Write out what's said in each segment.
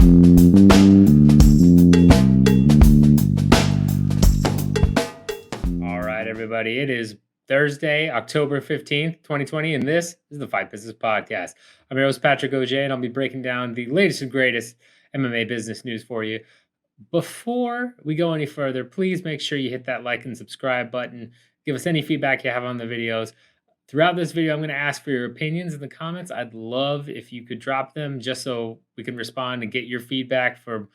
All right, everybody. It is Thursday, October 15th, 2020, and this is the Fight Business Podcast. I'm your host, Patrick Auger, and I'll be breaking down the latest and greatest MMA business news for you. Before we go any further, please make sure you hit that like and subscribe button. Give us any feedback you have on the videos. Throughout this video, I'm going to ask for your opinions in the comments. I'd love if you could drop them just so we can respond and get your feedback for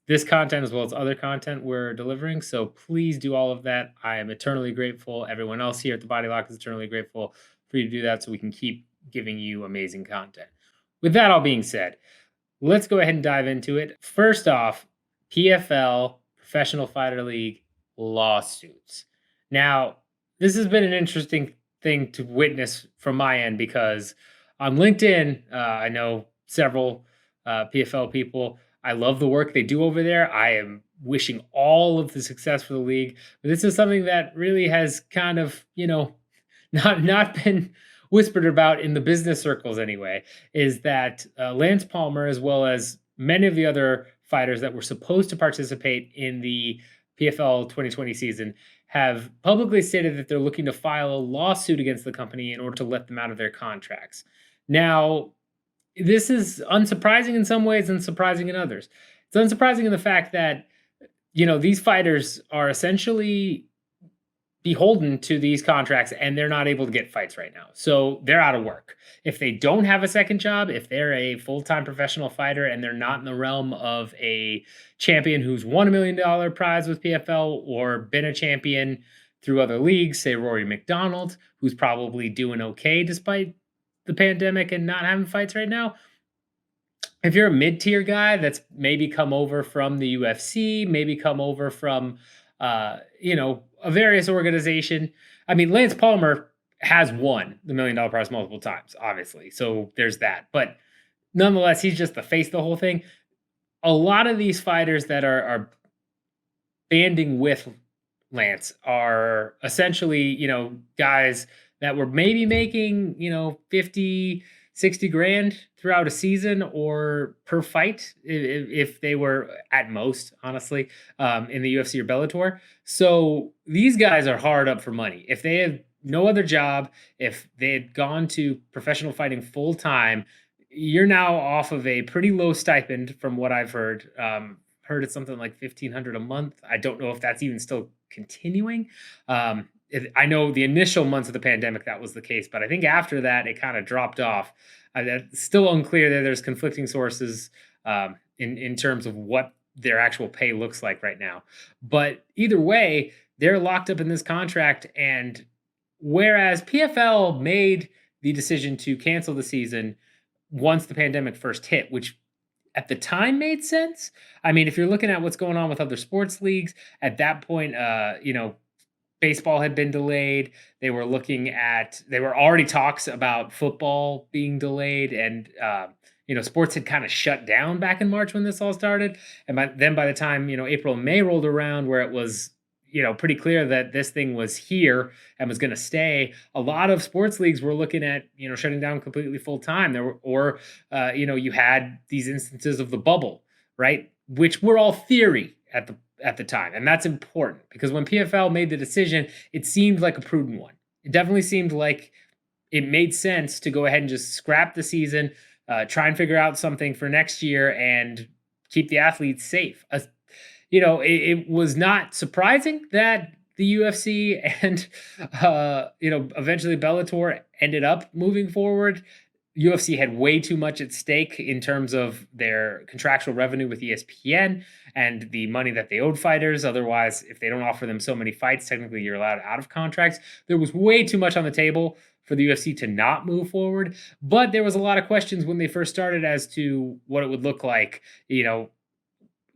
this content as well as other content we're delivering. So please do all of that. I am eternally grateful. Everyone else here at the Body Lock is eternally grateful for you to do that so we can keep giving you amazing content. With that all being said, let's go ahead and dive into it. First off, PFL, Professional Fighter League lawsuits. Now, this has been an interesting thing to witness from my end because on LinkedIn, I know several PFL people. I love the work they do over there. I am wishing all of the success for the league. But this is something that really has kind of, not been whispered about in the business circles anyway, is that Lance Palmer, as well as many of the other fighters that were supposed to participate in the PFL 2020 season, have publicly stated that they're looking to file a lawsuit against the company in order to let them out of their contracts. Now, this is unsurprising in some ways and surprising in others. It's unsurprising in the fact that, these fighters are essentially beholden to these contracts and they're not able to get fights right now. So they're out of work. If they don't have a second job, if they're a full-time professional fighter and they're not in the realm of a champion who's won $1 million prize with PFL or been a champion through other leagues, say Rory McDonald, who's probably doing okay despite the pandemic and not having fights right now. If you're a mid-tier guy that's maybe come over from the UFC, maybe come over from, a various organization. I mean, Lance Palmer has won the $1 million prize multiple times, obviously. So there's that. But nonetheless, he's just the face of the whole thing. A lot of these fighters that are banding with Lance are essentially, guys that were maybe making, 50, 60 grand throughout a season or per fight if they were at most, honestly, in the UFC or Bellator. So these guys are hard up for money. If they have no other job, if they had gone to professional fighting full time, you're now off of a pretty low stipend from what I've heard. Heard it's something like $1,500 a month. I don't know if that's even still continuing. I know the initial months of the pandemic, that was the case, but I think after that, it kind of dropped off. It's still unclear there. There's conflicting sources in terms of what their actual pay looks like right now. But either way, they're locked up in this contract. And whereas PFL made the decision to cancel the season once the pandemic first hit, which at the time made sense. I mean, if you're looking at what's going on with other sports leagues, at that point, baseball had been delayed. They were already talks about football being delayed, and sports had kind of shut down back in March when this all started. And by the time April and May rolled around, where it was pretty clear that this thing was here and was going to stay, a lot of sports leagues were looking at shutting down completely full time. You had these instances of the bubble, right, which were all theory at the time. And that's important because when PFL made the decision, it seemed like a prudent one. It definitely seemed like it made sense to go ahead and just scrap the season, try and figure out something for next year and keep the athletes safe. It was not surprising that the UFC and, eventually Bellator ended up moving forward. UFC had way too much at stake in terms of their contractual revenue with ESPN and the money that they owed fighters. Otherwise, if they don't offer them so many fights, technically you're allowed out of contracts. There was way too much on the table for the UFC to not move forward. But there was a lot of questions when they first started as to what it would look like.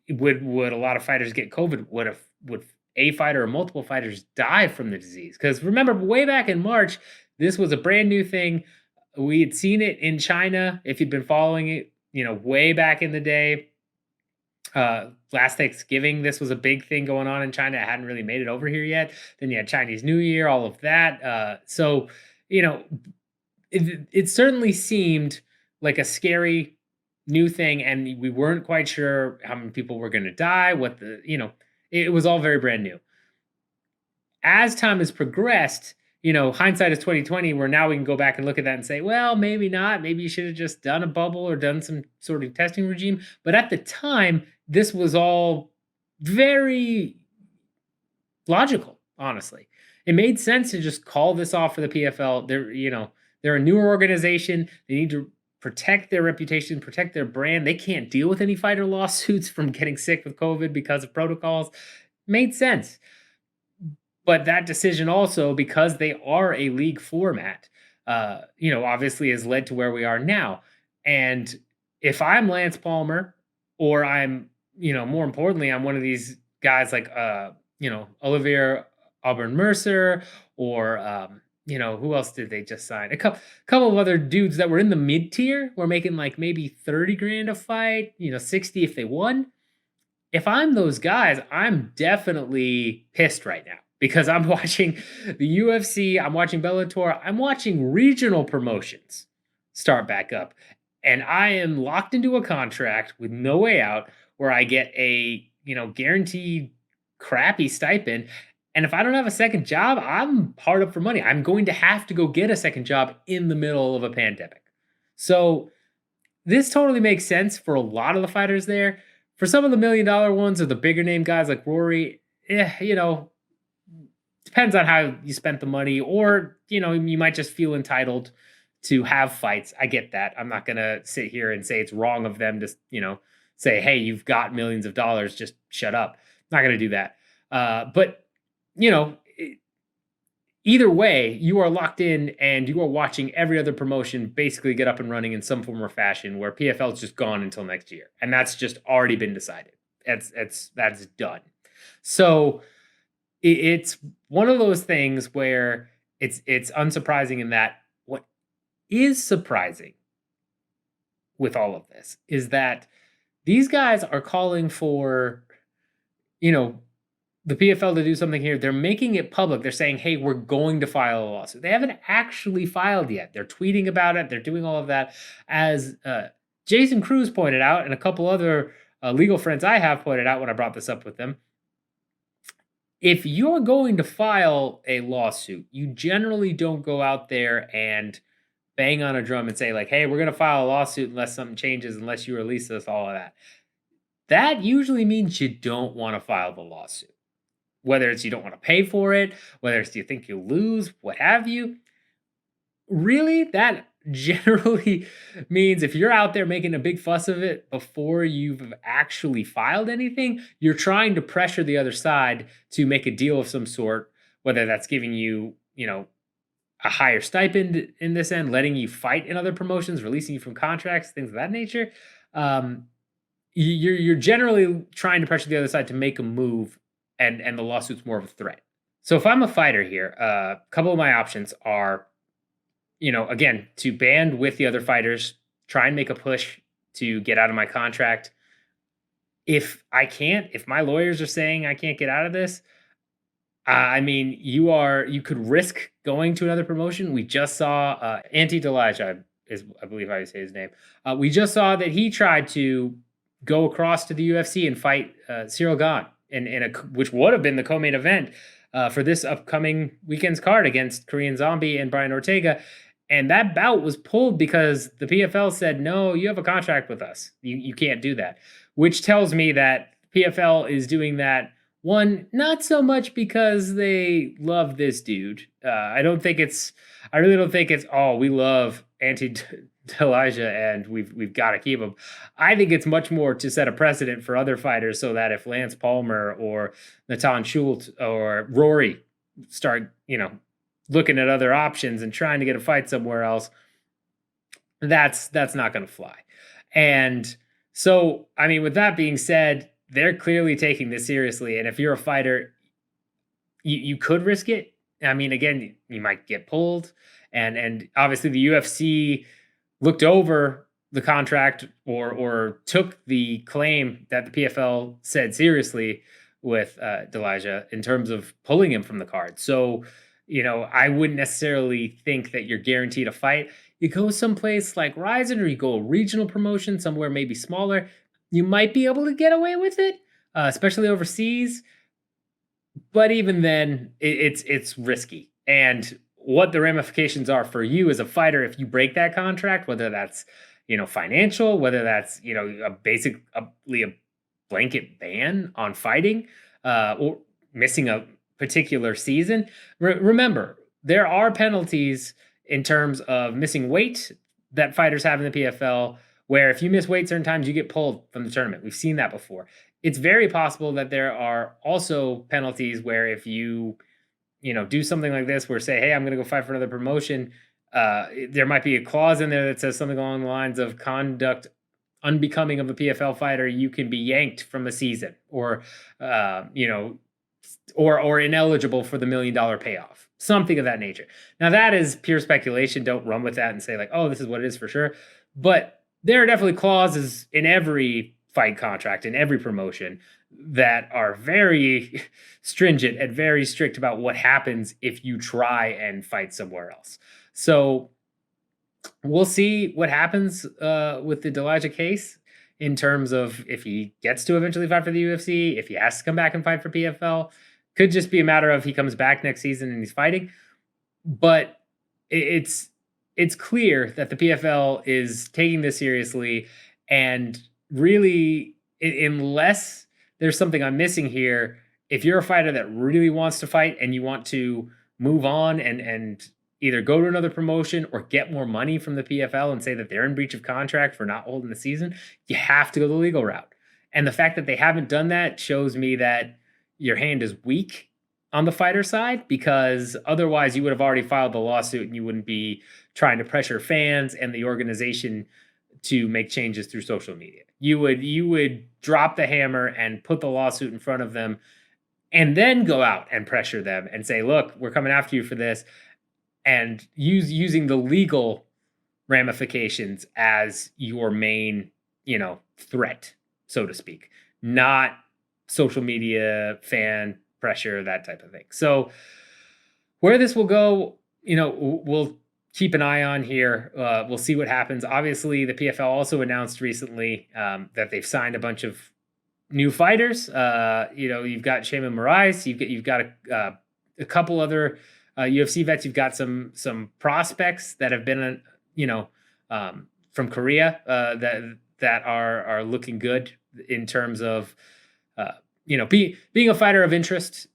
Would a lot of fighters get COVID? Would a fighter or multiple fighters die from the disease? Because remember, way back in March, this was a brand new thing. We had seen it in China, if you'd been following it, way back in the day. Last Thanksgiving, this was a big thing going on in China. It hadn't really made it over here yet. Then you had Chinese New Year, all of that. It certainly seemed like a scary new thing, and we weren't quite sure how many people were going to die. It was all very brand new. As time has progressed, hindsight is 2020, where now we can go back and look at that and say, well, maybe not. Maybe you should have just done a bubble or done some sort of testing regime. But at the time, this was all very logical, honestly. It made sense to just call this off for the PFL. They're a newer organization. They need to protect their reputation, protect their brand. They can't deal with any fighter lawsuits from getting sick with COVID because of protocols. Made sense. But that decision also, because they are a league format, obviously has led to where we are now. And if I'm Lance Palmer, or I'm, more importantly, I'm one of these guys like, Olivier Auburn Mercer, or, who else did they just sign? A couple of other dudes that were in the mid tier were making like maybe 30 grand a fight, 60 if they won. If I'm those guys, I'm definitely pissed right now, because I'm watching the UFC, I'm watching Bellator, I'm watching regional promotions start back up. And I am locked into a contract with no way out, where I get a, guaranteed crappy stipend. And if I don't have a second job, I'm hard up for money. I'm going to have to go get a second job in the middle of a pandemic. So this totally makes sense for a lot of the fighters there. For some of the $1 million ones, or the bigger name guys like Rory, depends on how you spent the money, or, you might just feel entitled to have fights. I get that. I'm not going to sit here and say it's wrong of them to, say, hey, you've got millions of dollars, just shut up. Not going to do that. But, either way, you are locked in, and you are watching every other promotion basically get up and running in some form or fashion, where PFL is just gone until next year. And that's just already been decided. That's done. So it's one of those things where it's unsurprising, in that what is surprising with all of this is that these guys are calling for, the PFL to do something here. They're making it public. They're saying, hey, we're going to file a lawsuit. They haven't actually filed yet. They're tweeting about it. They're doing all of that. As Jason Cruz pointed out, and a couple other legal friends I have pointed out when I brought this up with them, if you're going to file a lawsuit, you generally don't go out there and bang on a drum and say, like, hey, we're going to file a lawsuit unless something changes, unless you release us, all of that. That usually means you don't want to file the lawsuit. Whether it's you don't want to pay for it, whether it's you think you'll lose, what have you. Really, that generally means if you're out there making a big fuss of it before you've actually filed anything, you're trying to pressure the other side to make a deal of some sort, whether that's giving you, a higher stipend in this end, letting you fight in other promotions, releasing you from contracts, things of that nature. You're generally trying to pressure the other side to make a move, and the lawsuit's more of a threat. So if I'm a fighter here, a couple of my options are, again, to band with the other fighters, try and make a push to get out of my contract. If my lawyers are saying I can't get out of this, you could risk going to another promotion. We just saw Elijah is, I believe I say his name. We just saw that he tried to go across to the UFC and fight Cyril Gane which would have been the co-main event for this upcoming weekend's card against Korean Zombie and Brian Ortega. And that bout was pulled because the PFL said, no, you have a contract with us. You can't do that, which tells me that PFL is doing that, one, not so much because they love this dude. I really don't think it's, oh, we love Elijah and we've got to keep him. I think it's much more to set a precedent for other fighters, so that if Lance Palmer or Natan Schultz or Rory start, looking at other options and trying to get a fight somewhere else, that's not going to fly. And so, with that being said, they're clearly taking this seriously. And if you're a fighter, you could risk it. Again, you might get pulled. And obviously the UFC looked over the contract or took the claim that the PFL said seriously with Elijah in terms of pulling him from the card. So, I wouldn't necessarily think that you're guaranteed a fight. You go someplace like Ryzen, or you go a regional promotion somewhere maybe smaller, you might be able to get away with it, especially overseas. But even then, it's risky. And what the ramifications are for you as a fighter if you break that contract, whether that's financial, whether that's basically a blanket ban on fighting, or missing a particular season. Remember, there are penalties in terms of missing weight that fighters have in the PFL, where if you miss weight certain times, you get pulled from the tournament. We've seen that before. It's very possible that there are also penalties where if you do something like this, where say, hey, I'm going to go fight for another promotion, there might be a clause in there that says something along the lines of conduct unbecoming of a PFL fighter, you can be yanked from a season, or or ineligible for the $1 million payoff, something of that nature. Now that is pure speculation. Don't run with that and say like, oh, this is what it is for sure. But there are definitely clauses in every fight contract, in every promotion, that are very stringent and very strict about what happens if you try and fight somewhere else. So we'll see what happens with the Delijah case in terms of if he gets to eventually fight for the UFC, if he has to come back and fight for PFL. Could just be a matter of he comes back next season and he's fighting. But it's clear that the PFL is taking this seriously, and really, unless there's something I'm missing here, if you're a fighter that really wants to fight and you want to move on and either go to another promotion or get more money from the PFL and say that they're in breach of contract for not holding the season, you have to go the legal route. And the fact that they haven't done that shows me that your hand is weak on the fighter side, because otherwise you would have already filed the lawsuit and you wouldn't be trying to pressure fans and the organization to make changes through social media. You would drop the hammer and put the lawsuit in front of them, and then go out and pressure them and say, look, we're coming after you for this, and using the legal ramifications as your main, threat, so to speak, not social media, fan pressure, that type of thing. So where this will go, we'll keep an eye on here. We'll see what happens. Obviously, the PFL also announced recently that they've signed a bunch of new fighters. You've got Shayman Moraes. You've got a couple other UFC vets. You've got some prospects that have been, from Korea that are looking good in terms of being a fighter of interest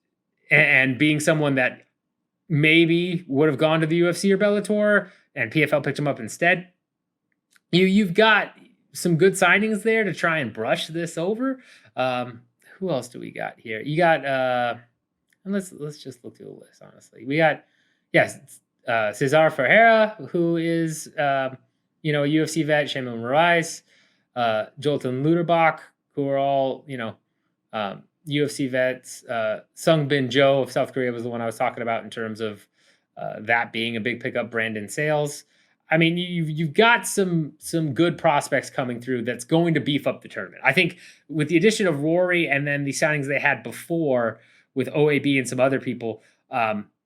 and being someone that maybe would have gone to the UFC or Bellator, and PFL picked him up instead. You've got some good signings there to try and brush this over. Who else do we got here? You got and let's just look through the list, honestly. We got Cesar Ferreira, who is a UFC vet, Shayman Moraes, Jolton Luderbach, who are all UFC vets. Sung Bin Jo of South Korea was the one I was talking about in terms of that being a big pickup. Brandon Sales. I mean, you've got some good prospects coming through that's going to beef up the tournament. I think with the addition of Rory and then the signings they had before with OAB and some other people,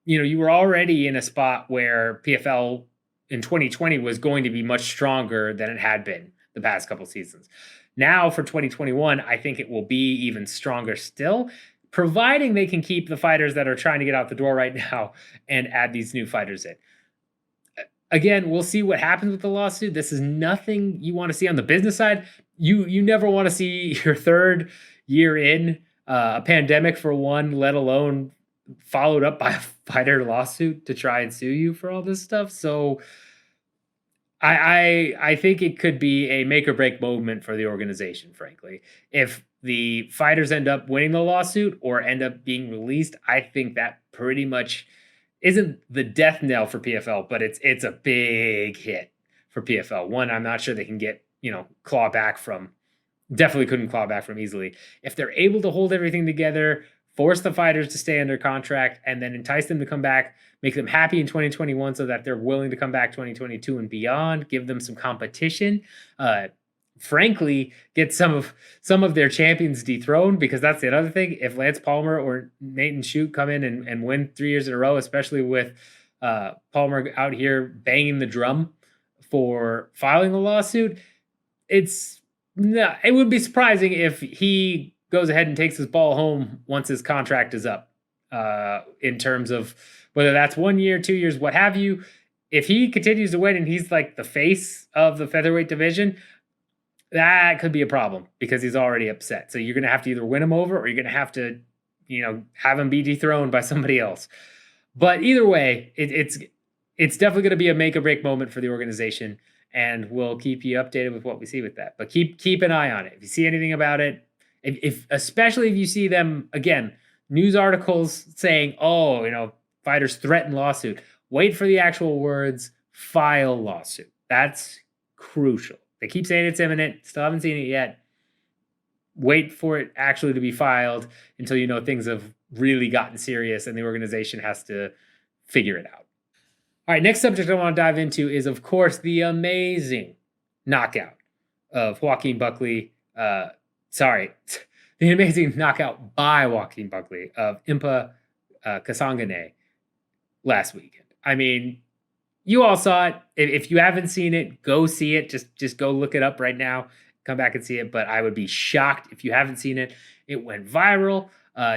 you were already in a spot where PFL in 2020 was going to be much stronger than it had been the past couple seasons. Now for 2021, I think it will be even stronger still, providing they can keep the fighters that are trying to get out the door right now and add these new fighters in. Again, we'll see what happens with the lawsuit. This is nothing you want to see on the business side. You never want to see your third year in a pandemic, for one, let alone followed up by a fighter lawsuit to try and sue you for all this stuff. So I think it could be a make or break moment for the organization, frankly. If the fighters end up winning the lawsuit or end up being released, I think that pretty much isn't the death knell for PFL, but it's a big hit for PFL. One, I'm not sure they can get, claw back from. Definitely couldn't claw back from easily. If they're able to hold everything together, force the fighters to stay under contract, and then entice them to come back, make them happy in 2021 so that they're willing to come back 2022 and beyond, give them some competition. frankly, get some of their champions dethroned, because that's the other thing. If Lance Palmer or Nathan Shute come in and win 3 years in a row, especially with Palmer out here banging the drum for filing a lawsuit, it would be surprising if he goes ahead and takes his ball home once his contract is up, in terms of whether that's 1 year, 2 years, what have you. If he continues to win and he's like the face of the featherweight division, that could be a problem because he's already upset. So you're going to have to either win him over, or you're going to have to, have him be dethroned by somebody else. But either way, it's definitely going to be a make or break moment for the organization, and we'll keep you updated with what we see with that. But keep an eye on it. If you see anything about it, especially if you see them, again, news articles saying, fighters threaten lawsuit, wait for the actual words, file lawsuit. That's crucial. They keep saying it's imminent. Still haven't seen it yet. Wait for it actually to be filed until things have really gotten serious and the organization has to figure it out. All right, next subject I want to dive into is, of course, the amazing knockout of Joaquin Buckley. The amazing knockout by Joaquin Buckley of Impa Kasanganay last weekend. I mean, you all saw it. If you haven't seen it, go see it. Just go look it up right now. Come back and see it. But I would be shocked if you haven't seen it. It went viral.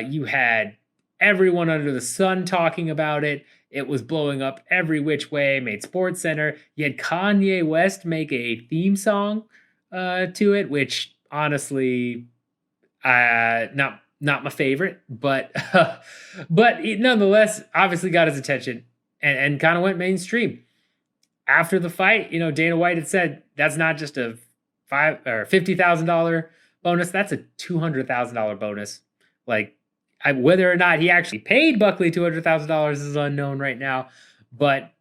You had everyone under the sun talking about it. It was blowing up every which way. Made SportsCenter. You had Kanye West make a theme song to it, which honestly, not my favorite, but it nonetheless obviously got his attention and kind of went mainstream. After the fight, Dana White had said that's not just a $50,000 bonus, that's a $200,000 bonus. Like, whether or not he actually paid Buckley $200,000 is unknown right now, but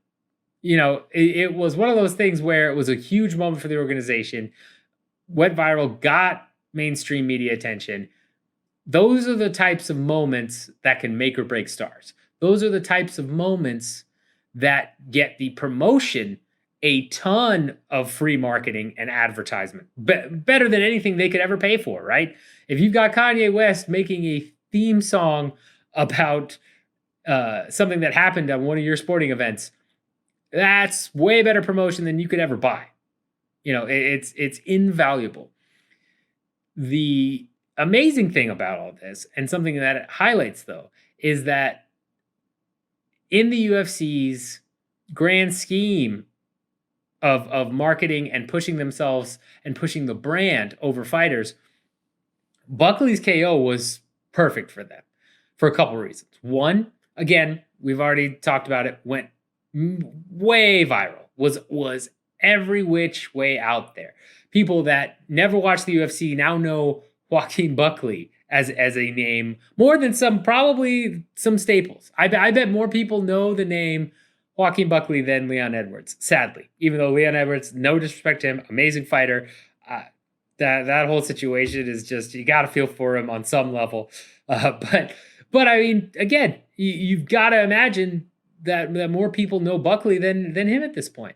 it was one of those things where it was a huge moment for the organization, went viral, got mainstream media attention. Those are the types of moments that can make or break stars. Those are the types of moments that get the promotion a ton of free marketing and advertisement, better than anything they could ever pay for, right? If you've got Kanye West making a theme song about something that happened on one of your sporting events, that's way better promotion than you could ever buy. It's invaluable. The amazing thing about all this, and something that it highlights, though, is that in the UFC's grand scheme of marketing and pushing themselves and pushing the brand over fighters, Buckley's KO was perfect for them for a couple reasons. One, again, we've already talked about it, went way viral, was every which way out there. People that never watched the UFC now know Joaquin Buckley as a name more than probably some staples. I bet more people know the name Joaquin Buckley than Leon Edwards, sadly. Even though Leon Edwards, no disrespect to him, amazing fighter, that whole situation is just, you got to feel for him on some level. But I mean, again, you've got to imagine that more people know Buckley than him at this point.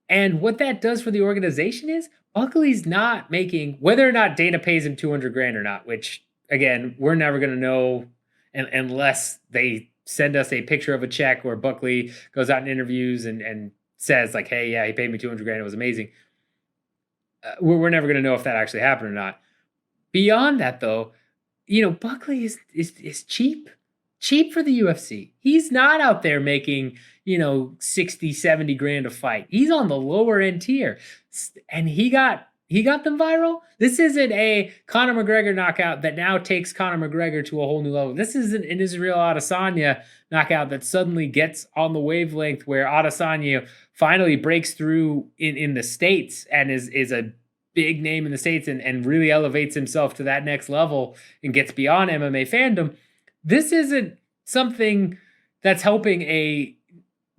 And what that does for the organization is Buckley's not making, whether or not Dana pays him $200,000 or not, which again, we're never going to know unless they send us a picture of a check where Buckley goes out in interviews and says like, hey, yeah, he paid me $200,000. It was amazing. We're never going to know if that actually happened or not. Beyond that, though, Buckley is cheap for the UFC. He's not out there making, 60, 70 grand a fight. He's on the lower end tier. And he got them viral. This isn't a Conor McGregor knockout that now takes Conor McGregor to a whole new level. This isn't an Israel Adesanya knockout that suddenly gets on the wavelength where Adesanya finally breaks through in the States and is a big name in the States and really elevates himself to that next level and gets beyond MMA fandom. This isn't something that's helping a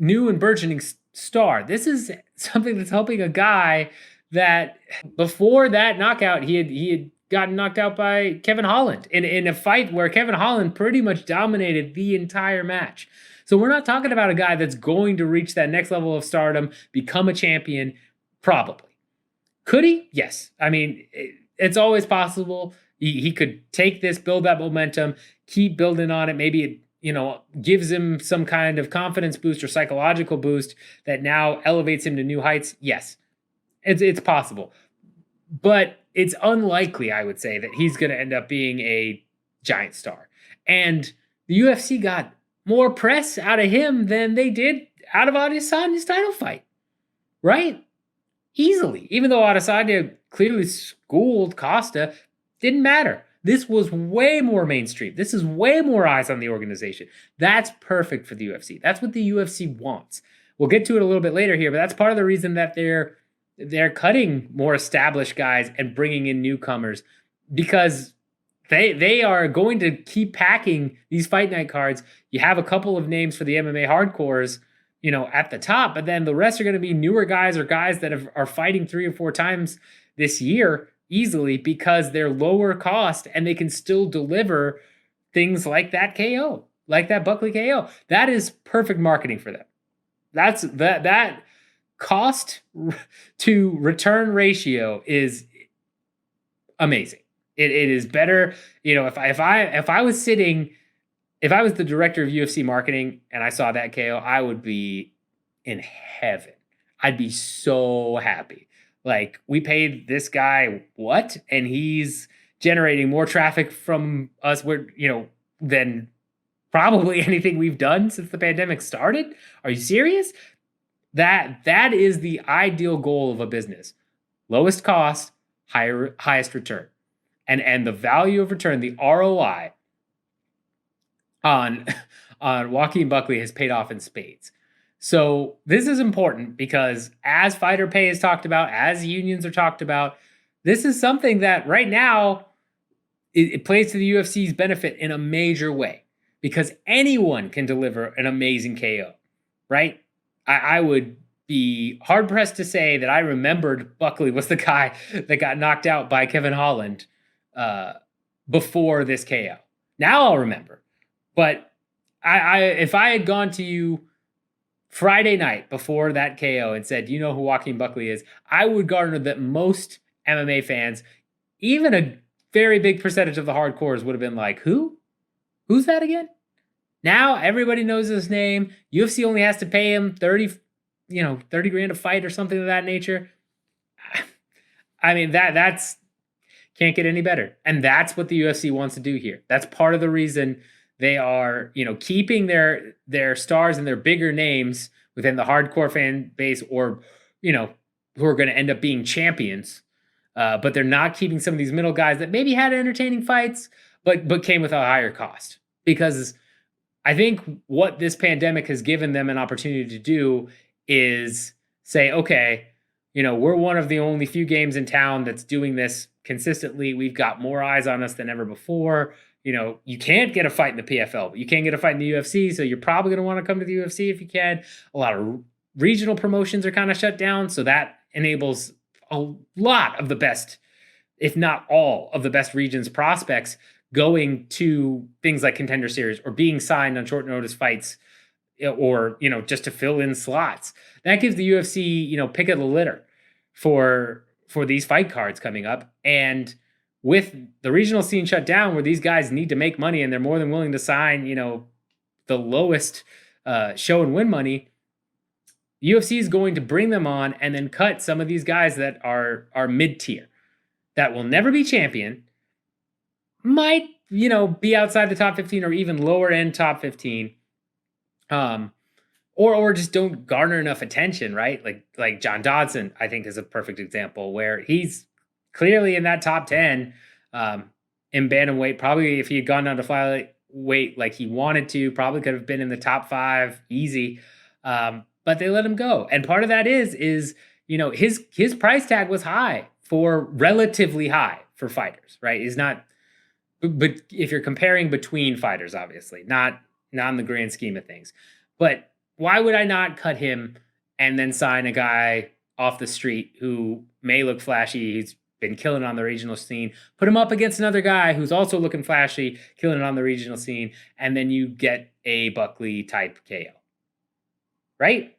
new and burgeoning star. This is something that's helping a guy that before that knockout, he had gotten knocked out by Kevin Holland in a fight where Kevin Holland pretty much dominated the entire match. So we're not talking about a guy that's going to reach that next level of stardom, become a champion, probably. Could he? Yes. I mean, it's always possible. He could take this, build that momentum, keep building on it. Maybe it, gives him some kind of confidence boost or psychological boost that now elevates him to new heights. Yes, it's possible. But it's unlikely, I would say, that he's going to end up being a giant star. And the UFC got more press out of him than they did out of Adesanya's title fight, right? Easily. Even though Adesanya clearly schooled Costa, didn't matter. This was way more mainstream. This is way more eyes on the organization. That's perfect for the UFC. That's what the UFC wants. We'll get to it a little bit later here, but that's part of the reason that they're cutting more established guys and bringing in newcomers, because they are going to keep packing these fight night cards. You have a couple of names for the MMA hardcores, at the top, but then the rest are going to be newer guys or guys that are fighting 3 or 4 times this year easily because they're lower cost and they can still deliver things like that KO, like that Buckley KO. That is perfect marketing for them. That's that cost to return ratio is amazing. It is better. If I was the director of UFC marketing and I saw that KO, I would be in heaven. I'd be so happy. Like, we paid this guy what? And he's generating more traffic from us than probably anything we've done since the pandemic started. Are you serious? That is the ideal goal of a business. Lowest cost, highest return. And the value of return, the ROI on Joaquin Buckley has paid off in spades. So this is important because as fighter pay is talked about, as unions are talked about, this is something that right now it plays to the UFC's benefit in a major way, because anyone can deliver an amazing KO, right? I would be hard-pressed to say that I remembered Buckley was the guy that got knocked out by Kevin Holland before this KO. Now I'll remember. But if I had gone to you Friday night before that KO and said, you know who Joaquin Buckley is, I would garner that most MMA fans, even a very big percentage of the hardcores, would have been like, who? Who's that again? Now everybody knows his name. UFC only has to pay him 30 grand a fight or something of that nature. I mean, that's can't get any better. And that's what the UFC wants to do here. That's part of the reason they are, keeping their stars and their bigger names within the hardcore fan base, or, who are going to end up being champions. But they're not keeping some of these middle guys that maybe had entertaining fights, but came with a higher cost. Because I think what this pandemic has given them an opportunity to do is say, okay, we're one of the only few games in town that's doing this consistently. We've got more eyes on us than ever before. You can't get a fight in the PFL, but you can get a fight in the UFC. So you're probably going to want to come to the UFC if you can. A lot of regional promotions are kind of shut down. So that enables a lot of the best, if not all of the best regions prospects going to things like Contender Series or being signed on short notice fights, or, just to fill in slots. That gives the UFC, pick of the litter for these fight cards coming up. And with the regional scene shut down, where these guys need to make money and they're more than willing to sign, the lowest show and win money, UFC is going to bring them on and then cut some of these guys that are mid-tier, that will never be champion, might, be outside the top 15 or even lower end top 15, or just don't garner enough attention, right? Like John Dodson, I think, is a perfect example where he's clearly in that top 10 in bantamweight. Probably if he had gone down to flyweight like he wanted to, probably could have been in the top 5 easy. But they let him go. And part of that is his price tag was high, for relatively high for fighters, right? He's not, but if you're comparing between fighters, obviously, not in the grand scheme of things. But why would I not cut him and then sign a guy off the street who may look flashy? He's been killing it on the regional scene. Put him up against another guy who's also looking flashy, killing it on the regional scene, and then you get a Buckley type KO, right?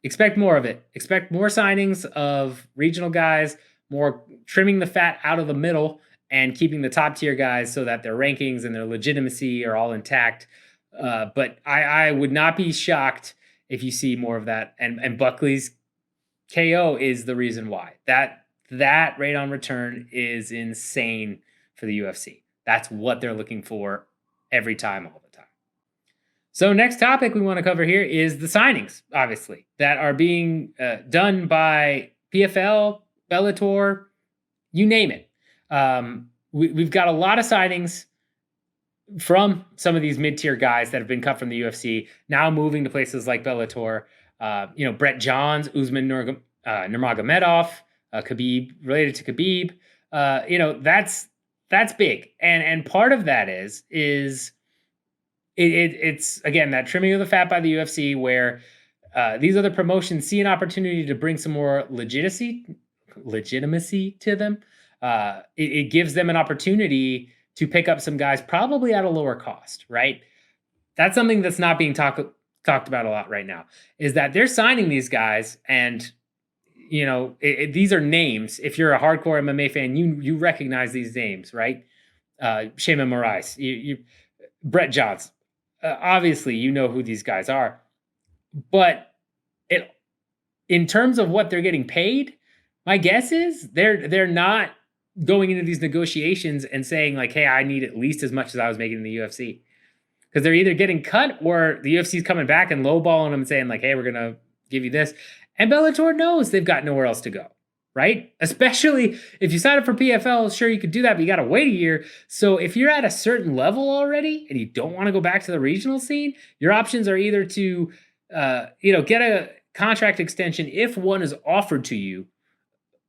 Expect more of it. Expect more signings of regional guys, more trimming the fat out of the middle and keeping the top tier guys so that their rankings and their legitimacy are all intact. But I would not be shocked if you see more of that. And Buckley's KO is the reason why. That rate on return is insane for the UFC. That's what they're looking for every time, all the time. So next topic we want to cover here is the signings, obviously, that are being done by PFL, Bellator, you name it. We've got a lot of signings from some of these mid-tier guys that have been cut from the UFC, now moving to places like Bellator. Brett Johns, Usman Nurmagomedov, Khabib, related to Khabib. That's big. And part of that is it's again, that trimming of the fat by the UFC, where these other promotions see an opportunity to bring some more legitimacy to them. It gives them an opportunity to pick up some guys probably at a lower cost, right? That's something that's not being talked about a lot right now, is that they're signing these guys, and these are names. If you're a hardcore MMA fan, you recognize these names, right? Shayman Moraes, Brett Johns. Obviously, you know who these guys are. But in terms of what they're getting paid, my guess is they're not going into these negotiations and saying like, hey, I need at least as much as I was making in the UFC. Because they're either getting cut or the UFC is coming back and lowballing them and saying like, hey, we're going to give you this. And Bellator knows they've got nowhere else to go, right? Especially if you sign up for PFL, sure, you could do that, but you got to wait a year. So if you're at a certain level already and you don't want to go back to the regional scene, your options are either to, get a contract extension if one is offered to you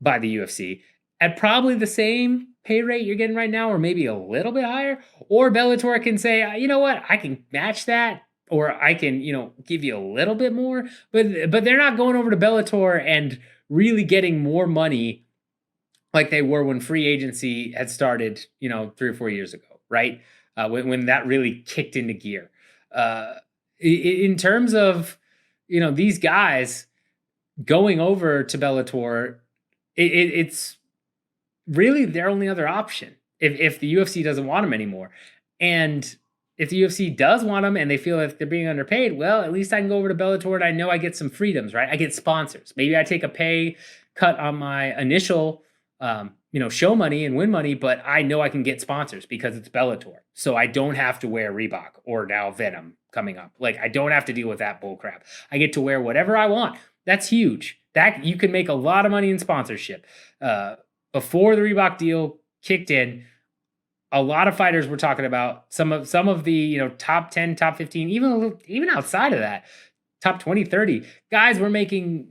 by the UFC at probably the same pay rate you're getting right now, or maybe a little bit higher, or Bellator can say, you know what, I can match that, or I can, give you a little bit more, but they're not going over to Bellator and really getting more money like they were when free agency had started, 3 or 4 years ago, right? When that really kicked into gear. In terms of, these guys going over to Bellator, it's really their only other option if the UFC doesn't want them anymore. And if the UFC does want them and they feel like they're being underpaid, well, at least I can go over to Bellator and I know I get some freedoms, right? I get sponsors. Maybe I take a pay cut on my initial, show money and win money, but I know I can get sponsors because it's Bellator. So I don't have to wear Reebok or now Venom coming up. Like, I don't have to deal with that bull crap. I get to wear whatever I want. That's huge. That you can make a lot of money in sponsorship. Before the Reebok deal kicked in, a lot of fighters were talking about some of the top 10, top 15, even outside of that, top 20, 30 guys were making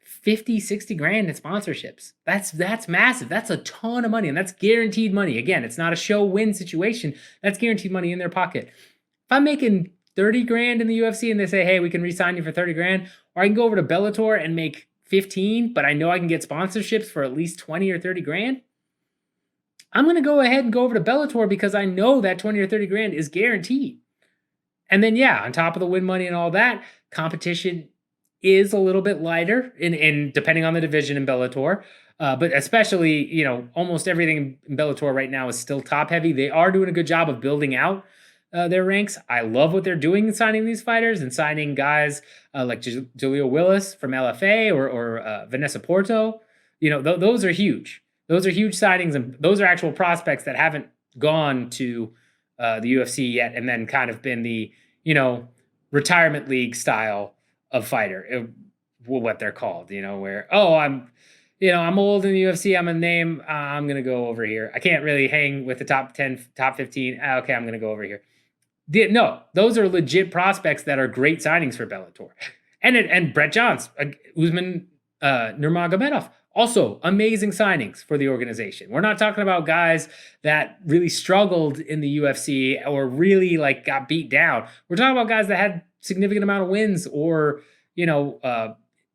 50, 60 grand in sponsorships. That's massive. That's a ton of money, and that's guaranteed money. Again, it's not a show win situation. That's guaranteed money in their pocket. If I'm making 30 grand in the UFC and they say, hey, we can re-sign you for 30 grand, or I can go over to Bellator and make 15, but I know I can get sponsorships for at least 20 or 30 grand, I'm going to go ahead and go over to Bellator because I know that 20 or 30 grand is guaranteed. And then, on top of the win money and all that, competition is a little bit lighter in depending on the division in Bellator. But especially, almost everything in Bellator right now is still top heavy. They are doing a good job of building out their ranks. I love what they're doing in signing these fighters and signing guys like Jaleel Willis from LFA or Vanessa Porto. Those are huge. Those are huge signings, and those are actual prospects that haven't gone to the UFC yet, and then kind of been the retirement league style of fighter, what they're called. Where I'm old in the UFC. I'm a name. I'm gonna go over here. I can't really hang with the top 10, top 15. Okay, I'm gonna go over here. No, those are legit prospects that are great signings for Bellator, and Brett Johns, Usman Nurmagomedov. Also, amazing signings for the organization. We're not talking about guys that really struggled in the UFC or really got beat down. We're talking about guys that had significant amount of wins, or in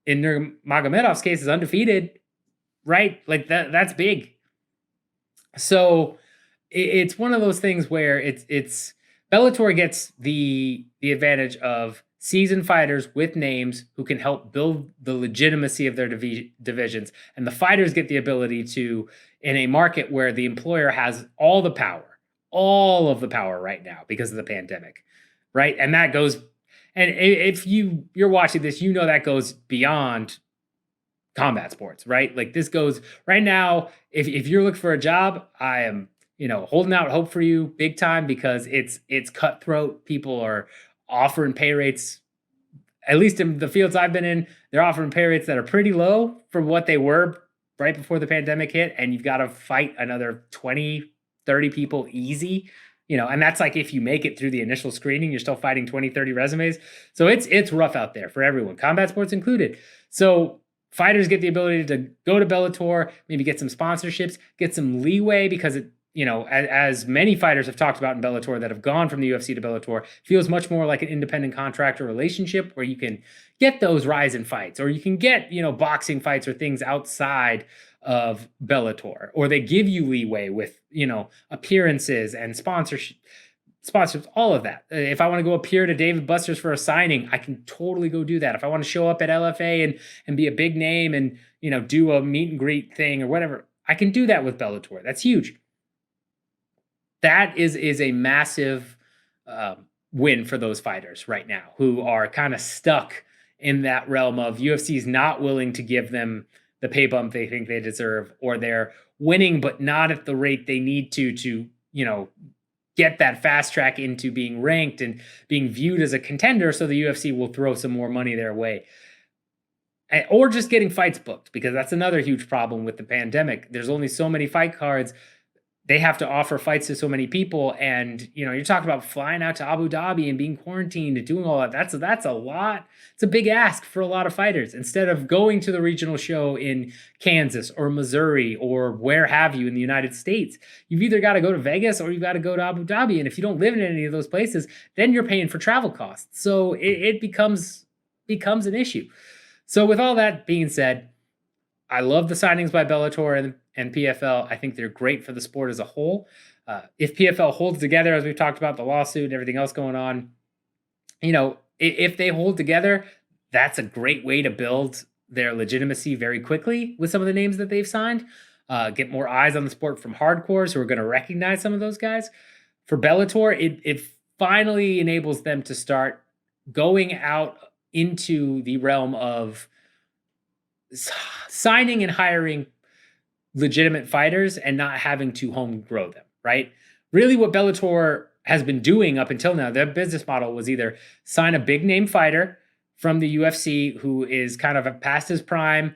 Nurmagomedov's case is undefeated, right? That's big. So it's one of those things where it's Bellator gets the advantage of seasoned fighters with names who can help build the legitimacy of their divisions. And the fighters get the ability to, in a market where the employer has all the power, all of the power right now because of the pandemic, right? And that goes, and if you're watching this, you know that goes beyond combat sports, right? Like this goes right now. If you're looking for a job, I am, holding out hope for you big time because it's cutthroat. People are offering pay rates, at least in the fields I've been in, they're offering pay rates that are pretty low from what they were right before the pandemic hit. And you've got to fight another 20, 30 people easy, and that's like if you make it through the initial screening, you're still fighting 20, 30 resumes. So it's rough out there for everyone, combat sports included. So fighters get the ability to go to Bellator, maybe get some sponsorships, get some leeway because as many fighters have talked about in Bellator that have gone from the UFC to Bellator, feels much more like an independent contractor relationship where you can get those Ryzen fights, or you can get, boxing fights or things outside of Bellator, or they give you leeway with, appearances and sponsorships, all of that. If I want to go appear to David Buster's for a signing, I can totally go do that. If I want to show up at LFA and be a big name and, do a meet and greet thing or whatever, I can do that with Bellator. That's huge. That is a massive win for those fighters right now who are kind of stuck in that realm of UFC's not willing to give them the pay bump they think they deserve, or they're winning but not at the rate they need to get that fast track into being ranked and being viewed as a contender, so the UFC will throw some more money their way. Or just getting fights booked, because that's another huge problem with the pandemic. There's only so many fight cards. They have to offer fights to so many people. And, you're talking about flying out to Abu Dhabi and being quarantined and doing all that. That's a lot. It's a big ask for a lot of fighters. Instead of going to the regional show in Kansas or Missouri or where have you in the United States, you've either got to go to Vegas or you've got to go to Abu Dhabi. And if you don't live in any of those places, then you're paying for travel costs. So it becomes an issue. So with all that being said, I love the signings by Bellator and PFL. I think they're great for the sport as a whole. If PFL holds together, as we've talked about, the lawsuit and everything else going on, if they hold together, that's a great way to build their legitimacy very quickly with some of the names that they've signed. Get more eyes on the sport from hardcores who are going to recognize some of those guys. For Bellator, it finally enables them to start going out into the realm of signing and hiring legitimate fighters and not having to home grow them, right? Really what Bellator has been doing up until now, their business model was either sign a big name fighter from the UFC who is kind of past his prime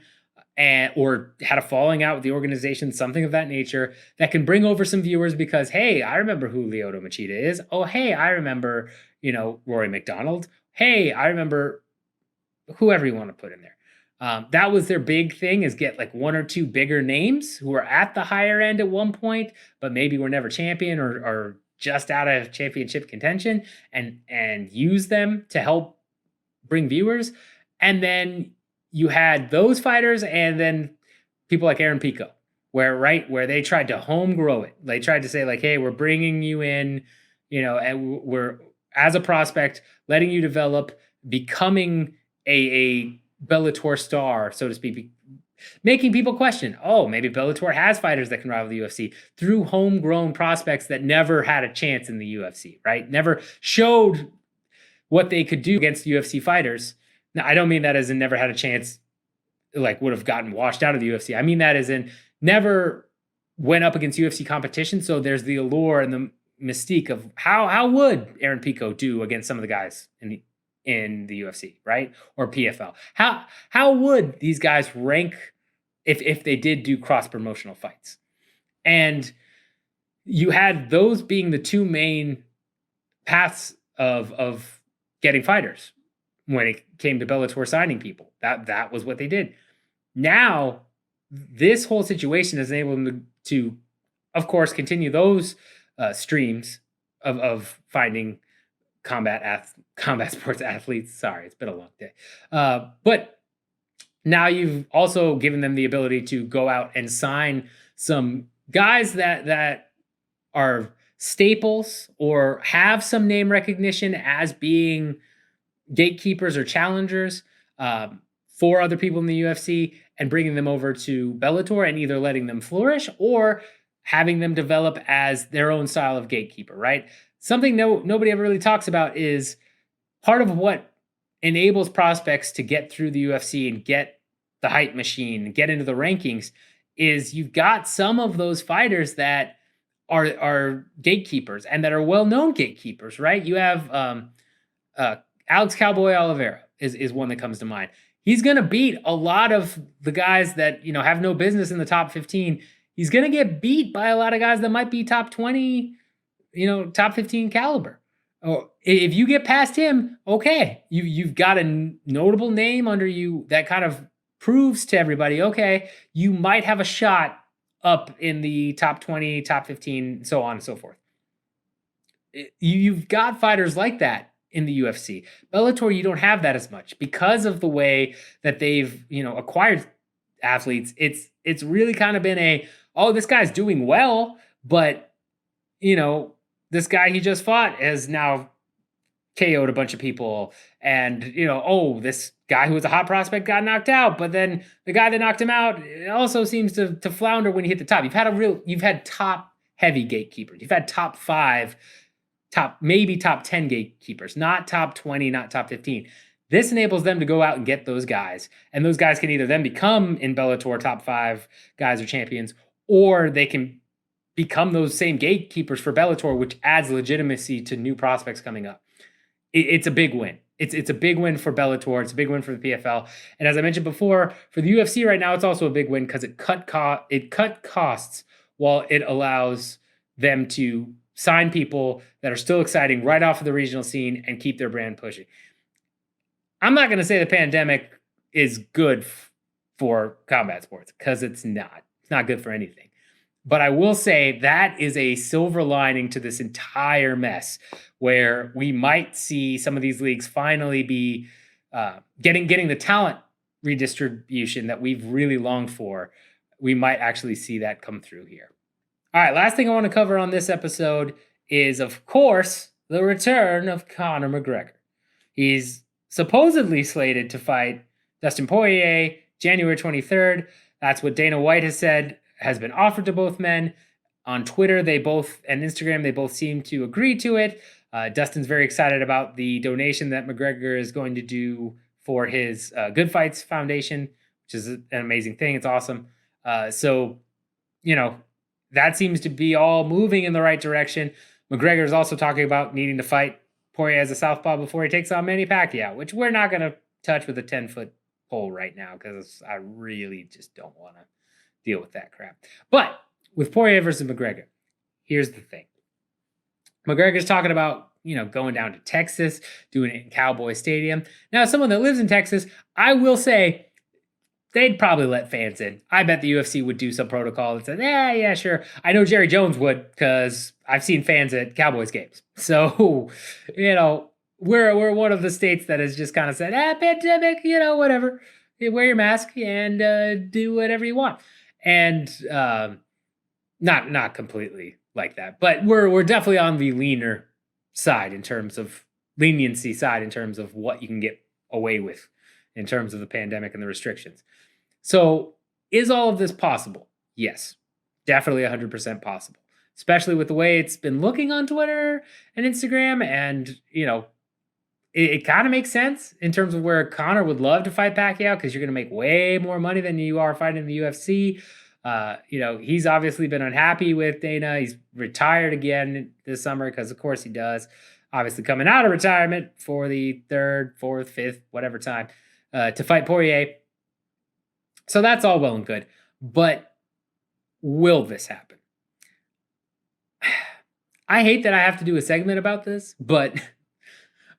or had a falling out with the organization, something of that nature, that can bring over some viewers because, hey, I remember who Lyoto Machida is. Oh, hey, I remember, Rory McDonald. Hey, I remember whoever you want to put in there. That was their big thing, is get like one or two bigger names who are at the higher end at one point, but maybe were never champion or just out of championship contention, and use them to help bring viewers. And then you had those fighters and then people like Aaron Pico, where they tried to home grow it. They tried to say like, hey, we're bringing you in, and we're, as a prospect, letting you develop, becoming a Bellator star, so to speak, making people question, oh, maybe Bellator has fighters that can rival the UFC through homegrown prospects that never had a chance in the UFC, right? Never showed what they could do against UFC fighters. Now, I don't mean that as in never had a chance, like would have gotten washed out of the UFC. I mean that as in never went up against UFC competition. So there's the allure and the mystique of how would Aaron Pico do against some of the guys in the UFC, right? Or PFL. How would these guys rank if they did do cross-promotional fights? And you had those being the two main paths of getting fighters when it came to Bellator signing people. That was what they did. Now, this whole situation has enabled them to, of course, continue those streams of finding combat sports athletes. Sorry, it's been a long day. But now you've also given them the ability to go out and sign some guys that are staples or have some name recognition as being, gatekeepers or challengers for other people in the UFC and bringing them over to Bellator and either letting them flourish or having them develop as their own style of gatekeeper, right? Something nobody ever really talks about is part of what enables prospects to get through the UFC and get the hype machine and get into the rankings is you've got some of those fighters that are gatekeepers and that are well-known gatekeepers, right? You have Alex Cowboy Oliveira is one that comes to mind. He's going to beat a lot of the guys that, have no business in the top 15. He's going to get beat by a lot of guys that might be top 20, top 15 caliber. Or if you get past him, okay, you've got a notable name under you that kind of proves to everybody, okay, you might have a shot up in the top 20, top 15, so on and so forth. You've got fighters like that in the UFC. Bellator, you don't have that as much because of the way that they've, acquired athletes. It's really kind of been this guy's doing well, but, this guy he just fought has now KO'd a bunch of people. And, this guy who was a hot prospect got knocked out, but then the guy that knocked him out also seems to flounder when he hit the top. You've had top heavy gatekeepers. You've had top 5, maybe top 10 gatekeepers, not top 20, not top 15. This enables them to go out and get those guys. And those guys can either then become in Bellator top 5 guys or champions, or they can become those same gatekeepers for Bellator, which adds legitimacy to new prospects coming up. It's a big win. It's a big win for Bellator. It's a big win for the PFL. And as I mentioned before, for the UFC right now, it's also a big win because it cut costs while it allows them to sign people that are still exciting right off of the regional scene and keep their brand pushing. I'm not going to say the pandemic is good for combat sports because it's not. It's not good for anything. But I will say that is a silver lining to this entire mess where we might see some of these leagues finally be getting the talent redistribution that we've really longed for. We might actually see that come through here. All right, last thing I want to cover on this episode is, of course, the return of Conor McGregor. He's supposedly slated to fight Dustin Poirier January 23rd. That's what Dana White has said has been offered to both men. On Twitter, and Instagram, they both seem to agree to it. Dustin's very excited about the donation that McGregor is going to do for his Good Fights Foundation, which is an amazing thing. It's awesome. So, that seems to be all moving in the right direction. McGregor is also talking about needing to fight Poirier as a southpaw before he takes on Manny Pacquiao, which we're not going to touch with a 10-foot pole right now because I really just don't want to deal with that crap. But with Poirier versus McGregor, here's the thing. McGregor's talking about, going down to Texas, doing it in Cowboy Stadium. Now, as someone that lives in Texas, I will say they'd probably let fans in. I bet the UFC would do some protocol that says, yeah, sure. I know Jerry Jones would because I've seen fans at Cowboys games. So, we're one of the states that has just kind of said, pandemic, whatever. Wear your mask and do whatever you want. And not completely like that, but we're definitely on the leaner side in terms of leniency side in terms of what you can get away with in terms of the pandemic and the restrictions. So is all of this possible? Yes, definitely 100% possible, especially with the way it's been looking on Twitter and Instagram. And, it kind of makes sense in terms of where Conor would love to fight Pacquiao because you're going to make way more money than you are fighting in the UFC. He's obviously been unhappy with Dana. He's retired again this summer because, of course, he does. Obviously coming out of retirement for the 3rd, 4th, 5th, whatever time to fight Poirier. So that's all well and good. But will this happen? I hate that I have to do a segment about this, but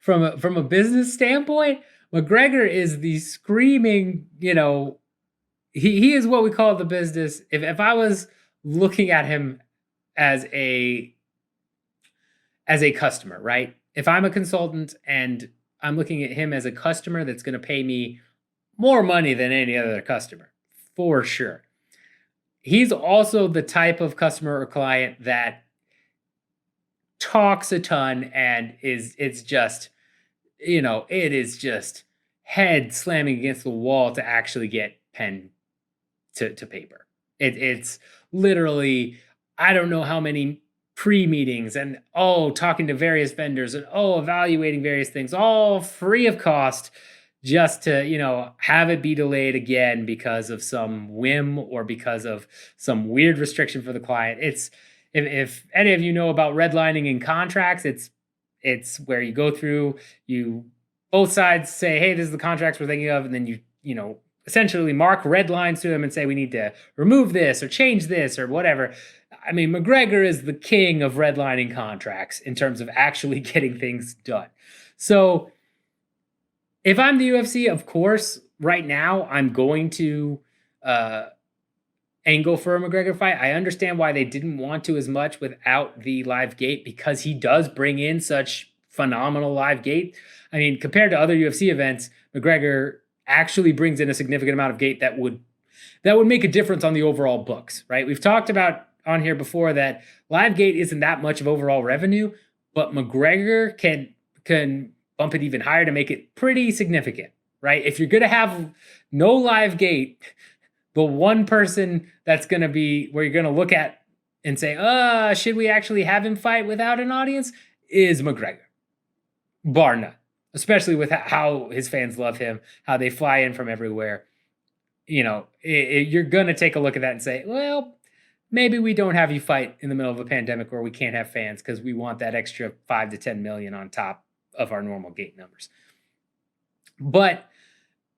from a business standpoint, McGregor is the screaming, he is what we call the business. If I was looking at him as a customer, right? If I'm a consultant and I'm looking at him as a customer that's going to pay me more money than any other customer, for sure. He's also the type of customer or client that talks a ton and it's just it is just head slamming against the wall to actually get pen to paper. It's literally, I don't know how many pre-meetings and talking to various vendors and evaluating various things, all free of cost, just to have it be delayed again because of some whim or because of some weird restriction for the client. It's if any of you know about redlining in contracts, it's where you go through, you both sides say, hey, this is the contracts we're thinking of, and then you essentially mark red lines to them and say, we need to remove this or change this or whatever. I mean, McGregor is the king of redlining contracts in terms of actually getting things done. So if I'm the UFC, of course, right now I'm going to angle for a McGregor fight. I understand why they didn't want to as much without the live gate, because he does bring in such phenomenal live gate. I mean, compared to other UFC events, McGregor actually brings in a significant amount of gate that would make a difference on the overall books, right? We've talked about on here before that live gate isn't that much of overall revenue, but McGregor can bump it even higher to make it pretty significant, right? If you're going to have no live gate, the one person that's going to be where you're going to look at and say, should we actually have him fight without an audience, is McGregor, bar none. Especially with how his fans love him, how they fly in from everywhere. You're going to take a look at that and say, well, maybe we don't have you fight in the middle of a pandemic where we can't have fans because we want that extra 5 to 10 million on top of our normal gate numbers. But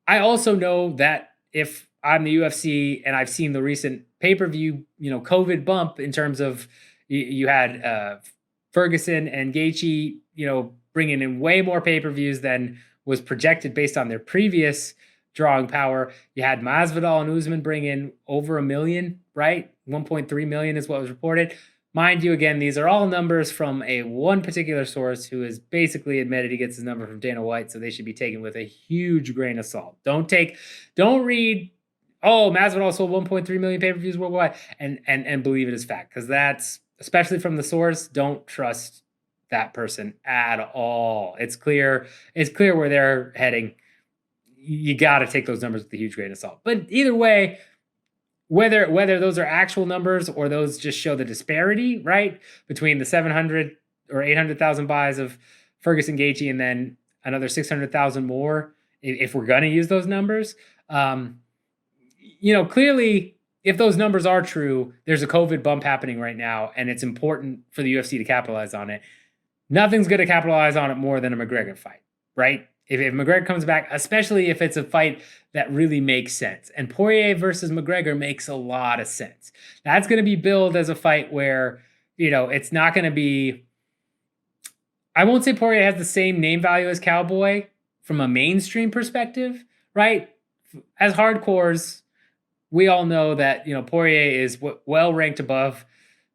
I also know that if I'm the UFC and I've seen the recent pay-per-view, COVID bump in terms of you had Ferguson and Gaethje, bringing in way more pay-per-views than was projected based on their previous drawing power. You had Masvidal and Usman bring in over 1 million, right? 1.3 million is what was reported. Mind you, again, these are all numbers from one particular source who has basically admitted he gets his number from Dana White, so they should be taken with a huge grain of salt. Don't read, Masvidal sold 1.3 million pay-per-views worldwide and believe it is fact, because that's, especially from the source, don't trust that person at all. It's clear where they're heading. You got to take those numbers with a huge grain of salt. But either way, whether those are actual numbers or those just show the disparity, right, between the 700 or 800,000 buys of Ferguson Gaethje and then another 600,000 more, if we're going to use those numbers, clearly, if those numbers are true, there's a COVID bump happening right now, and it's important for the UFC to capitalize on it. Nothing's going to capitalize on it more than a McGregor fight, right? If McGregor comes back, especially if it's a fight that really makes sense. And Poirier versus McGregor makes a lot of sense. That's going to be billed as a fight where, it's not going to be... I won't say Poirier has the same name value as Cowboy from a mainstream perspective, right? As hardcores, we all know that, Poirier is well ranked above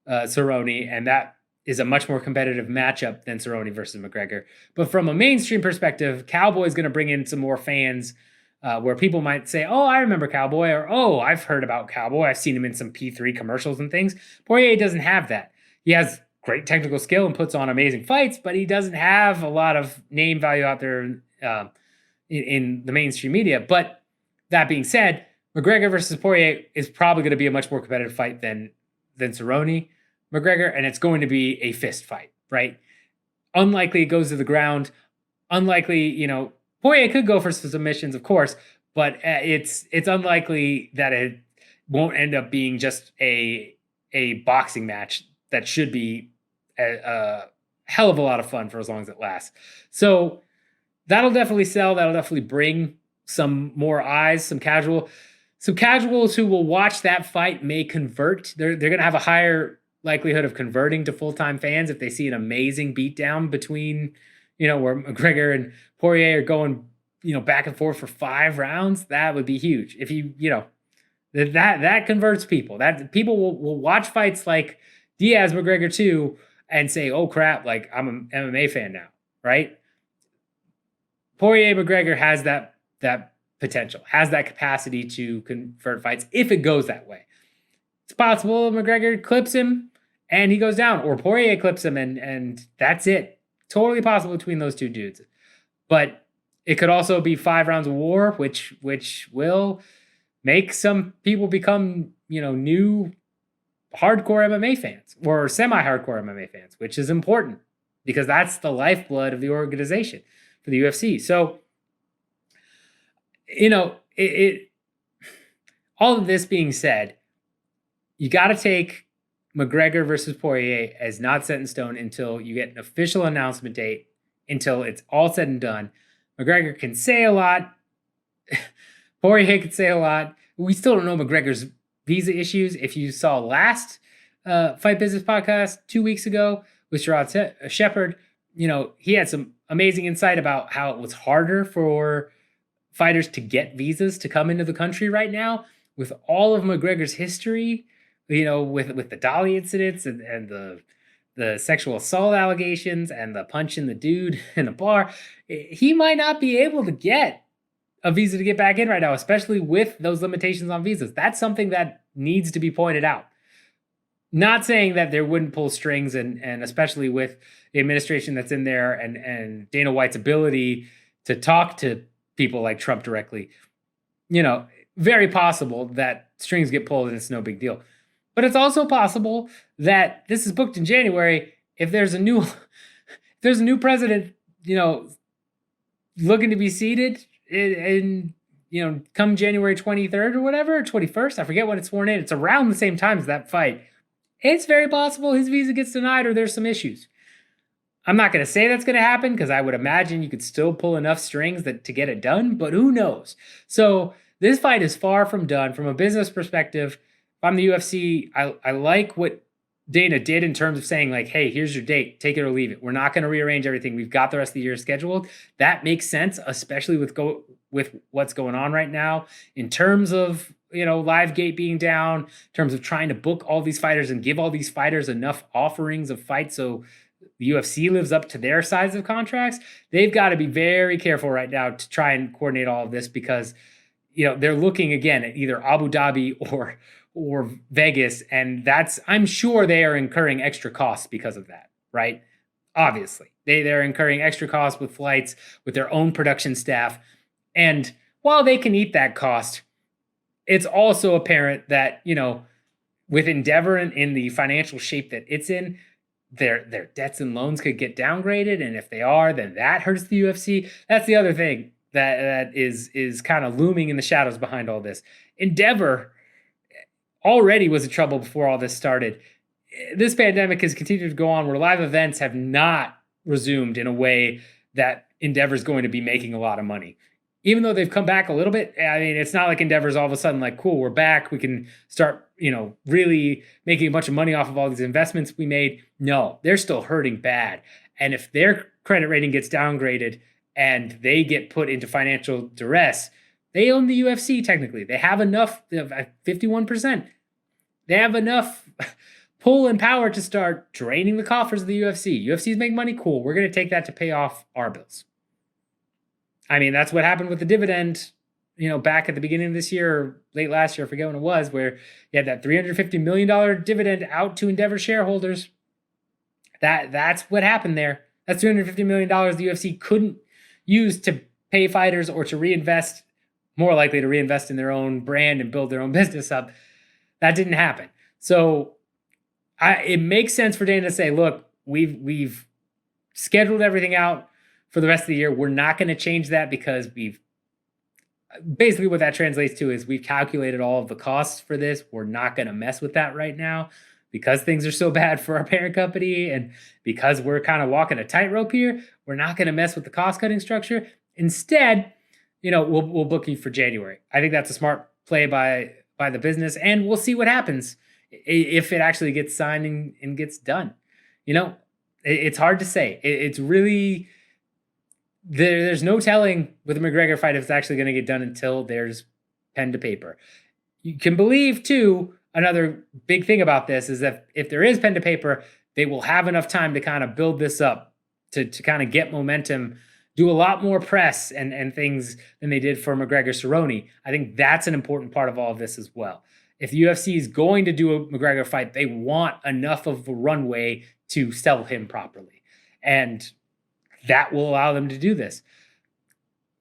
Cerrone, and that is a much more competitive matchup than Cerrone versus McGregor. But from a mainstream perspective, Cowboy is going to bring in some more fans where people might say, I remember Cowboy, or, I've heard about Cowboy. I've seen him in some P3 commercials and things. Poirier doesn't have that. He has great technical skill and puts on amazing fights, but he doesn't have a lot of name value out there in the mainstream media. But that being said, McGregor versus Poirier is probably going to be a much more competitive fight than Cerrone McGregor, and it's going to be a fist fight, right? Unlikely it goes to the ground. Unlikely, Poirier could go for submissions, of course, but it's unlikely that it won't end up being just a boxing match that should be a hell of a lot of fun for as long as it lasts. So that'll definitely sell. That'll definitely bring some more eyes, some casuals who will watch that fight may convert. They're going to have a higher likelihood of converting to full-time fans if they see an amazing beatdown between, where McGregor and Poirier are going, back and forth for 5 rounds. That would be huge. If that converts people. That people will watch fights like Diaz McGregor 2 and say, oh crap, like I'm an MMA fan now, right? Poirier McGregor has that potential, has that capacity to convert fights if it goes that way. It's possible McGregor clips him and he goes down, or Poirier clips him and that's it. Totally possible between those two dudes. But it could also be 5 rounds of war, which will make some people become, new hardcore MMA fans or semi-hardcore MMA fans, which is important because that's the lifeblood of the organization for the UFC. So, all of this being said, you got to take McGregor versus Poirier as not set in stone until you get an official announcement date, until it's all said and done. McGregor can say a lot. Poirier can say a lot. We still don't know McGregor's visa issues. If you saw last Fight Business podcast 2 weeks ago with Sherrod Shepard, he had some amazing insight about how it was harder for fighters to get visas to come into the country right now with all of McGregor's history, with the Dolly incidents and the sexual assault allegations and the punching the dude in a bar. He might not be able to get a visa to get back in right now, especially with those limitations on visas. That's something that needs to be pointed out. Not saying that there wouldn't pull strings, and especially with the administration that's in there and Dana White's ability to talk to people like Trump directly, very possible that strings get pulled and it's no big deal. But it's also possible that this is booked in January. If there's a new president, looking to be seated in come January 23rd or whatever, 21st, I forget when it's sworn in. It's around the same time as that fight. It's very possible his visa gets denied or there's some issues. I'm not going to say that's going to happen because I would imagine you could still pull enough strings to get it done, but who knows? So this fight is far from done. From a business perspective, if I'm the UFC, I like what Dana did in terms of saying, like, hey, here's your date, take it or leave it. We're not going to rearrange everything. We've got the rest of the year scheduled. That makes sense, especially with what's going on right now in terms of, LiveGate being down, in terms of trying to book all these fighters and give all these fighters enough offerings of fights so the UFC lives up to their size of contracts. They've got to be very careful right now to try and coordinate all of this because, they're looking again at either Abu Dhabi or Vegas, and I'm sure they are incurring extra costs because of that, right? Obviously, they're incurring extra costs with flights, with their own production staff, and while they can eat that cost, it's also apparent that, with Endeavor and in the financial shape that it's in, their debts and loans could get downgraded, and if they are, then that hurts the UFC. That's the other thing that is kind of looming in the shadows behind all this. Endeavor already was in trouble before all this started. This pandemic has continued to go on where live events have not resumed in a way that Endeavor is going to be making a lot of money. Even though they've come back a little bit, I mean, it's not like Endeavor's all of a sudden like, cool, we're back. We can start, really making a bunch of money off of all these investments we made. No, they're still hurting bad. And if their credit rating gets downgraded and they get put into financial duress, they own the UFC technically. They have enough, 51%. They have enough pull and power to start draining the coffers of the UFC. UFC's making money, cool. We're going to take that to pay off our bills. I mean, that's what happened with the dividend, back at the beginning of this year, or late last year, I forget when it was, where you had that $350 million dividend out to Endeavor shareholders. That's what happened there. That's $350 million the UFC couldn't use to pay fighters or to reinvest, more likely to reinvest in their own brand and build their own business up. That didn't happen. So it makes sense for Dana to say, look, we've scheduled everything out for the rest of the year. We're not going to change that because basically what that translates to is we've calculated all of the costs for this. We're not going to mess with that right now because things are so bad for our parent company and because we're kind of walking a tightrope here. We're not going to mess with the cost-cutting structure. Instead, we'll book you for January. I think that's a smart play by the business, and we'll see what happens if it actually gets signed and gets done. It's hard to say. It's really... There's no telling with the McGregor fight if it's actually going to get done until there's pen to paper. You can believe, too, another big thing about this is that if there is pen to paper, they will have enough time to kind of build this up, to kind of get momentum, do a lot more press and things than they did for McGregor Cerrone. I think that's an important part of all of this as well. If the UFC is going to do a McGregor fight, they want enough of a runway to sell him properly. And that will allow them to do this.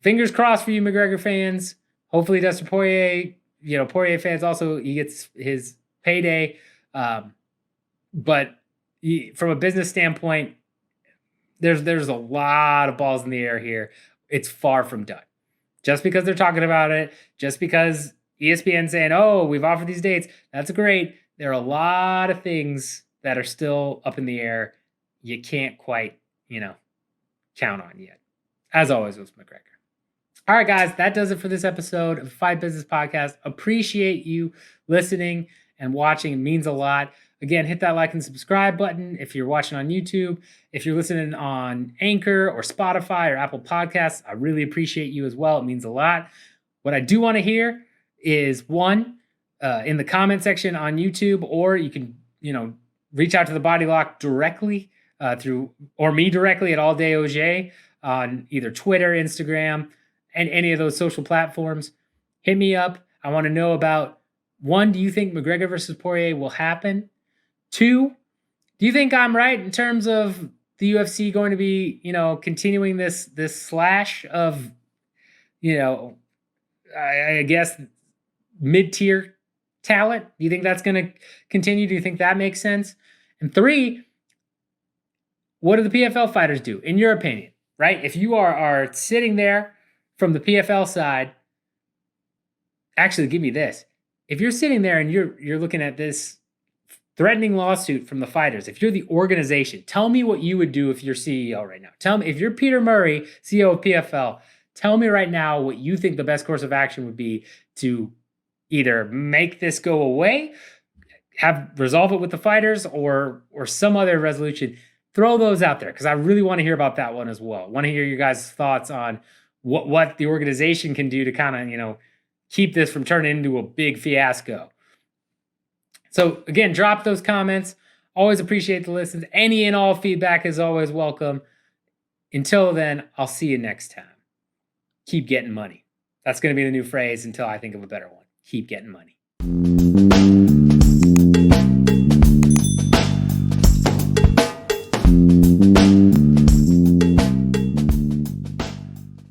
fingers crossed for you, McGregor fans. Hopefully, Dustin Poirier, Poirier fans also, he gets his payday. But from a business standpoint, there's a lot of balls in the air here. It's far from done. Just because they're talking about it, just because ESPN's saying, oh, we've offered these dates, that's great. There are a lot of things that are still up in the air. You can't quite, count on yet. As always with McGregor. All right, guys, that does it for this episode of Fight Business Podcast. Appreciate you listening and watching. It means a lot. Again, hit that like and subscribe button if you're watching on YouTube. If you're listening on Anchor or Spotify or Apple Podcasts, I really appreciate you as well. It means a lot. What I do want to hear is, one, in the comment section on YouTube, or you can, reach out to the Body Lock directly or me directly at All Day OJ on either Twitter, Instagram, and any of those social platforms. Hit me up. I want to know about, one, do you think McGregor versus Poirier will happen? Two, do you think I'm right in terms of the UFC going to be, continuing this slash of, I guess mid-tier talent? Do you think that's going to continue? Do you think that makes sense? And three, what do the PFL fighters do, in your opinion, right? If you are sitting there from the PFL side, actually, give me this. If you're sitting there and you're looking at this threatening lawsuit from the fighters, if you're the organization, tell me what you would do if you're CEO right now. Tell me, if you're Peter Murray, CEO of PFL, tell me right now what you think the best course of action would be to either make this go away, resolve it with the fighters, or some other resolution. Throw those out there, because I really want to hear about that one as well. I want to hear your guys' thoughts on what the organization can do to kind of, keep this from turning into a big fiasco. So again, drop those comments. Always appreciate the listens. Any and all feedback is always welcome. Until then, I'll see you next time. Keep getting money. That's going to be the new phrase until I think of a better one. Keep getting money.